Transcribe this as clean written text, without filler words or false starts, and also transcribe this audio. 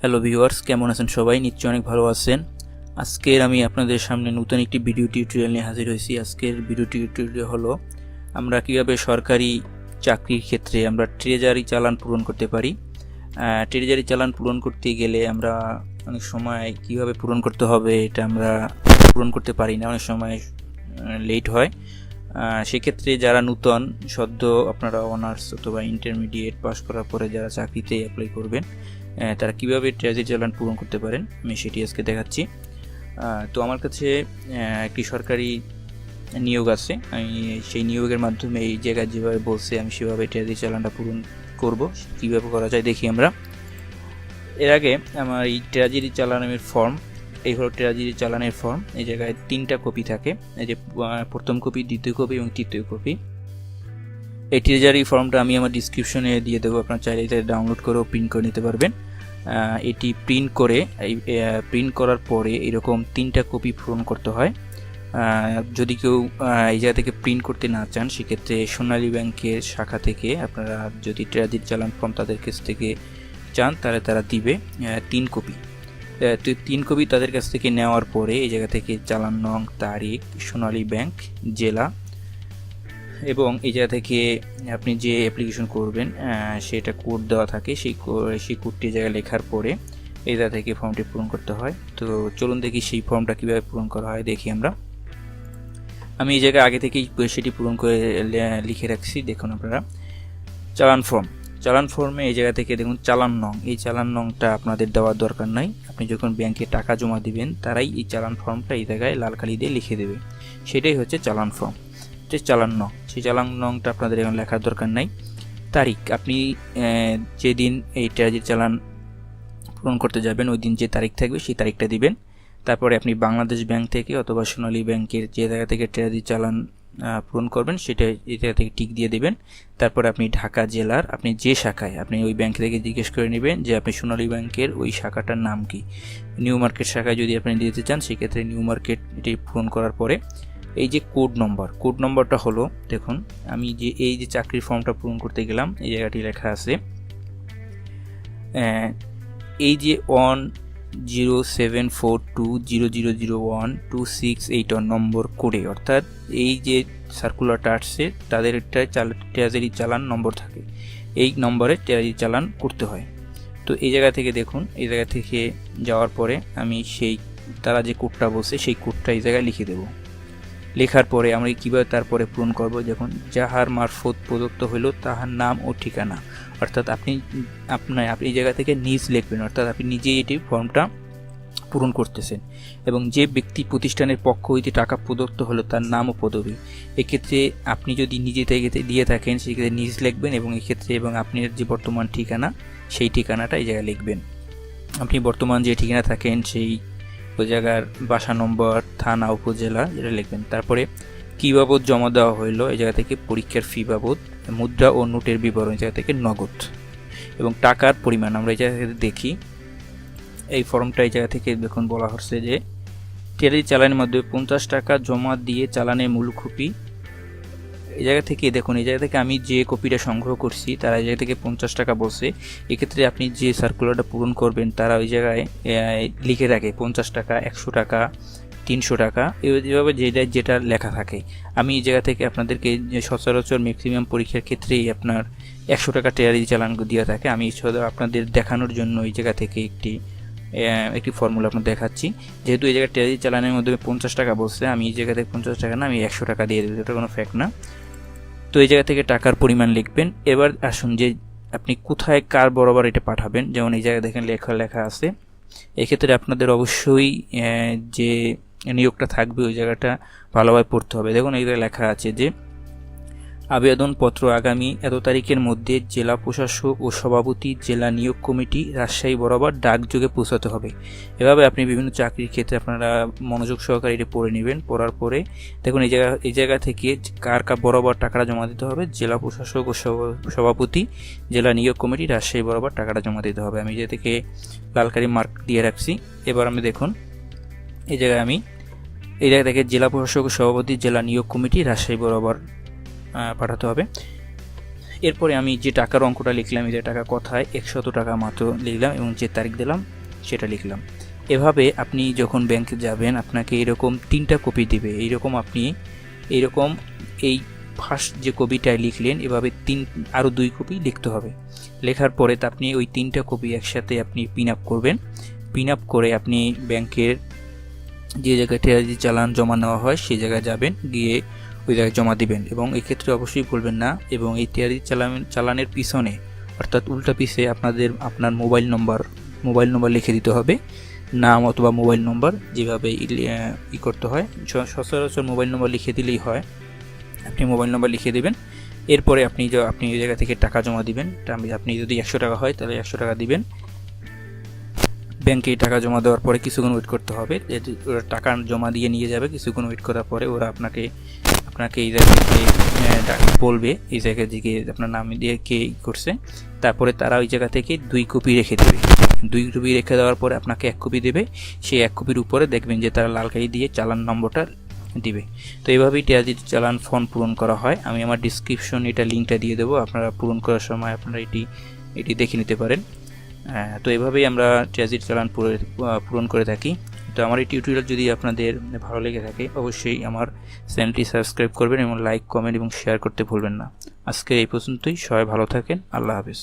Hello viewers, কেমন আছেন সবাই? নিশ্চয়ই অনেক ভালো আছেন। আজকের আমি আপনাদের সামনে নতুন একটি ভিডিও টিউটোরিয়াল নিয়ে হাজির হয়েছি। আজকের ভিডিও টিউটোরিয়াল হলো আমরা কিভাবে সরকারি চাকরির ক্ষেত্রে আমরা ট্রেজারি চালান পূরণ করতে পারি। ট্রেজারি চালান পূরণ করতে গেলে আমরা অনেক সময় কিভাবে পূরণ করতে হবে এটা আমরা পূরণ করতে পারি না, অনেক সময় লেট হয়। সেক্ষেত্রে যারা নূতন সদ্য আপনারা অনার্স অথবা ইন্টারমিডিয়েট পাস করার পরে যারা চাকরিতে অ্যাপ্লাই করবেন তারা কীভাবে ট্রেজারি চালান পূরণ করতে পারেন আমি সেটি আজকে দেখাচ্ছি। তো আমার কাছে একটি সরকারি নিয়োগ আছে, আমি সেই নিয়োগের মাধ্যমে এই জায়গায় যেভাবে বলছে আমি সেভাবে ট্রেজারি চালানটা পূরণ করব। কীভাবে করা যায় দেখি আমরা। এর আগে আমার এই ট্রেজারি চালানের ফর্ম, এই হলো ট্রেজারি চালানের ফর্ম। এই জায়গায় 3টা কপি থাকে, এই যে প্রথম কপি, দ্বিতীয় কপি এবং তৃতীয় কপি। এই ট্রেজারি ফর্মটা আমি আমার ডিসক্রিপশনে দিয়ে দেবো, আপনার চাইলে এটা ডাউনলোড করেও প্রিন্ট করে নিতে পারবেন। এটি প্রিন্ট করার পরে এরকম 3টা কপি পূরণ করতে হয়। যদি কেউ এই জায়গা থেকে প্রিন্ট করতে না চান সেক্ষেত্রে সোনালী ব্যাংকের শাখা থেকে আপনারা যদি ট্রেজারি চালান ফর্ম তাদের কাছ থেকে চান তাহলে তারা দিবে 3 কপি। তো 3 কপি তাদের কাছ থেকে নেওয়ার পরে এই জায়গা থেকে চালান নং, তারিখ, সোনালী ব্যাংক, জেলা এবং এই জায়গা থেকে আপনি যে অ্যাপ্লিকেশন করবেন সেটা কোড দেওয়া থাকে, সেই কোডটি জায়গায় লেখার পরে এই জায়গা থেকে ফর্মটি পূরণ করতে হয়। তো চলুন দেখি সেই ফর্মটা কীভাবে পূরণ করা হয় দেখি আমরা। আমি এই জায়গায় আগে থেকেই সেটি পূরণ করে লিখে রাখছি, দেখুন আপনারা। চালান ফর্মে এই জায়গা থেকে দেখুন চালান নং, এই চালান নংটা আপনাদের দেওয়ার দরকার নাই। আপনি যখন ব্যাংকে টাকা জমা দিবেন তারাই এই চালান ফর্মটা এই জায়গায় লাল কালি দিয়ে লিখে দেবে, সেটাই হচ্ছে চালান ফর্ম। চালান নং, সেই চালান নংটা আপনাদের এখন লেখার দরকার নাই। তারিখ, আপনি যেদিন এই ট্রেজারি চালান পূরণ করতে যাবেন ওই দিন যে তারিখ থাকবে সেই তারিখটা দিবেন। তারপরে আপনি বাংলাদেশ ব্যাংক থেকে অথবা সোনালী ব্যাংকের যে জায়গা থেকে ট্রেজারি চালান পূরণ করবেন সেটা এই জায়গা থেকে টিক দিয়ে দেবেন। তারপরে আপনি ঢাকা জেলার আপনি যে শাখায়, আপনি ওই ব্যাংক থেকে জিজ্ঞেস করে নেবেন যে আপনি সোনালী ব্যাংকের ওই শাখাটার নাম কি। নিউ মার্কেট শাখায় যদি আপনি দিতে চান সেক্ষেত্রে নিউ মার্কেট এটি পূরণ করার পরে এই যে কোড নম্বরটা হলো, দেখুন আমি যে এই যে চাকরির ফর্মটা পূরণ করতে গেলাম এই জায়গাটি লেখা আছে এই যে 10742000012681 নম্বর কোডে, অর্থাৎ এই যে সার্কুলারটা আসছে তাদের একটা ট্রেজারি চালান নম্বর থাকে, এই নম্বরে ট্রেজারি চালান করতে হয়। তো এই জায়গা থেকে দেখুন, এই জায়গা থেকে যাওয়ার পরে আমি সেই তারা যে কোডটা বলছে সেই কোডটা এই জায়গায় লিখে দেব। লেখার পরে আমরা কীভাবে তারপরে পূরণ করব, যখন যাহার মারফত প্রদত্ত হইল তাহার নাম ও ঠিকানা, অর্থাৎ আপনি এই জায়গা থেকে নিজ লিখবেন, অর্থাৎ আপনি নিজেই এটি ফর্মটা পূরণ করতেছেন। এবং যে ব্যক্তি প্রতিষ্ঠানের পক্ষ হইতে টাকা প্রদত্ত হলো তার নাম ও পদবি। এক্ষেত্রে আপনি যদি নিজে থেকে দিয়ে থাকেন সেক্ষেত্রে নিজ লিখবেন এবং এক্ষেত্রে এবং আপনার যে বর্তমান ঠিকানা সেই ঠিকানাটা এই জায়গায় লিখবেন। আপনি বর্তমান যে ঠিকানা থাকেন সেই ওই জায়গার বাসা নম্বর, থানা, উপজেলা যেটা লিখবেন। তারপরে কী বাবদ জমা দেওয়া হইলো এই জায়গা থেকে পরীক্ষার ফি বাবদ, মুদ্রা ও নোটের বিবরণ এই জায়গা থেকে নগদ, এবং টাকার পরিমাণ আমরা এই জায়গা থেকে দেখি। এই ফর্মটা এই জায়গা থেকে দেখুন বলা হচ্ছে যে ট্রেজারি চালানের মাধ্যমে 50 টাকা জমা দিয়ে চালানের মূল কপি। এই জায়গা থেকে দেখুন, এই জায়গা থেকে আমি যে কপিটা সংগ্রহ করছি তারা এই জায়গা থেকে 50 টাকা বলছে। এক্ষেত্রে আপনি যে সার্কুলারটা পূরণ করবেন তারা ওই জায়গায় লিখে রাখে 50 টাকা, 100 টাকা, 300 টাকা, এইভাবে যেটা লেখা থাকে। আমি এই জায়গা থেকে আপনাদেরকে সচরাচর ম্যাক্সিমাম পরীক্ষার ক্ষেত্রেই আপনার 100 টাকা ট্রেজারি চালান দিয়ে থাকে। আমি আপনাদের দেখানোর জন্য এই জায়গা থেকে একটি ফর্মুলা আপনার দেখাচ্ছি। যেহেতু এই জায়গায় ট্রেজারি চালানের মধ্যে 50 টাকা বলছে, আমি এই জায়গা থেকে 50 টাকা না, আমি 100 টাকা দিয়ে দেবো, এটা কোনো ফ্যাক্ট না। তো এই জায়গা থেকে টাকার পরিমাণ লিখবেন। এবার আসুন যে আপনি কোথায় কার বরাবর এটা পাঠাবেন, যেমন এই জায়গায় দেখেন লেখা আছে। এক্ষেত্রে আপনাদের অবশ্যই যে নিয়োগটা থাকবে ওই জায়গাটা ভালোভাবে পড়তে হবে। দেখুন এই জায়গায় লেখা আছে যে আবেদনপত্র আগামী এত তারিখের মধ্যে জেলা প্রশাসক ও সভাপতি, জেলা নিয়োগ কমিটি, রাজশাহী বরাবর ডাকযোগে পৌঁছাতে হবে। এভাবে আপনি বিভিন্ন চাকরির ক্ষেত্রে আপনারা মনোযোগ সহকারে এটা পড়ে নেবেন। পড়ার পরে দেখুন এই জায়গা থেকে কার বরাবর টাকাটা জমা দিতে হবে, জেলা প্রশাসক ও সভাপতি, জেলা নিয়োগ কমিটি, রাজশাহী বরাবর টাকাটা জমা দিতে হবে। আমি এই জায়গা থেকে লালকারি মার্ক দিয়ে রাখছি। এবার আমি দেখুন এই জায়গা থেকে জেলা প্রশাসক ও সভাপতি, জেলা নিয়োগ কমিটি, রাজশাহী বরাবর পাঠাতে হবে। এরপরে আমি যে টাকার অঙ্কটা লিখলাম, এই যে টাকা কথায় 100 টাকা মাত্র লিখলাম এবং যে তারিখ দিলাম সেটা লিখলাম। এভাবে আপনি যখন ব্যাংকে যাবেন আপনাকে এরকম 3টা কপি দিবে। এইরকম এই ফার্স্ট যে কপিটায় লিখলেন এভাবে আরও 2 কপি লিখতে হবে। লেখার পরে আপনি ওই 3টা কপি একসাথে আপনি পিন আপ করবেন। পিন আপ করে আপনি ব্যাংকের যে জায়গায় ট্রেজারি চালান জমা নেওয়া হয় সেই জায়গায় যাবেন, গিয়ে ওই জায়গায় জমা দিবেন। এবং এই ক্ষেত্রে অবশ্যই বলবেন না, এবং এই ট্রেজারি চালানের পিছনে অর্থাৎ উল্টা পিছে আপনার মোবাইল নম্বর লিখে দিতে হবে, নাম অথবা মোবাইল নম্বর, যেভাবে করতে হয়। সচরাচর মোবাইল নম্বর লিখে দিলেই হয়, আপনি মোবাইল নম্বর লিখে দেবেন। এরপরে আপনি ওই জায়গা থেকে টাকা জমা দিবেন। আপনি যদি 100 টাকা হয় তাহলে 100 টাকা দিবেন। ব্যাংকে টাকা জমা দেওয়ার পরে কিছুক্ষণ ওয়েট করতে হবে। ওরা টাকা জমা দিয়ে নিয়ে যাবে। কিছুক্ষণ ওয়েট করার পরে ওরা আপনাকে এই জায়গা থেকে বলবে এই জায়গা থেকে আপনার নাম দিয়ে কে করছে। তারপরে তারা ওই জায়গা থেকে 2 কপি রেখে দেবে। 2 কপি রেখে দেওয়ার পরে আপনাকে 1 কপি দেবে। সেই 1 কপির উপরে দেখবেন যে তারা লাল কালি দিয়ে চালান নম্বরটা দিবে। তো এইভাবেই ট্রেজারি চালান ফর্ম পূরণ করা হয়। আমি আমার ডিসক্রিপশন এটা লিঙ্কটা দিয়ে দেবো, আপনারা পূরণ করার সময় আপনারা এটি দেখে নিতে পারেন। তো এভাবেই আমরা ট্রেজারি চালান পূরণ করে থাকি। তো আমার এই টিউটোরিয়াল যদি আপনাদের ভালো লেগে থাকে অবশ্যই আমার চ্যানেলটি সাবস্ক্রাইব করবেন এবং লাইক, কমেন্ট এবং শেয়ার করতে ভুলবেন না। আজকে এই পর্যন্তই। সবাই ভালো থাকেন। আল্লাহ হাফেজ।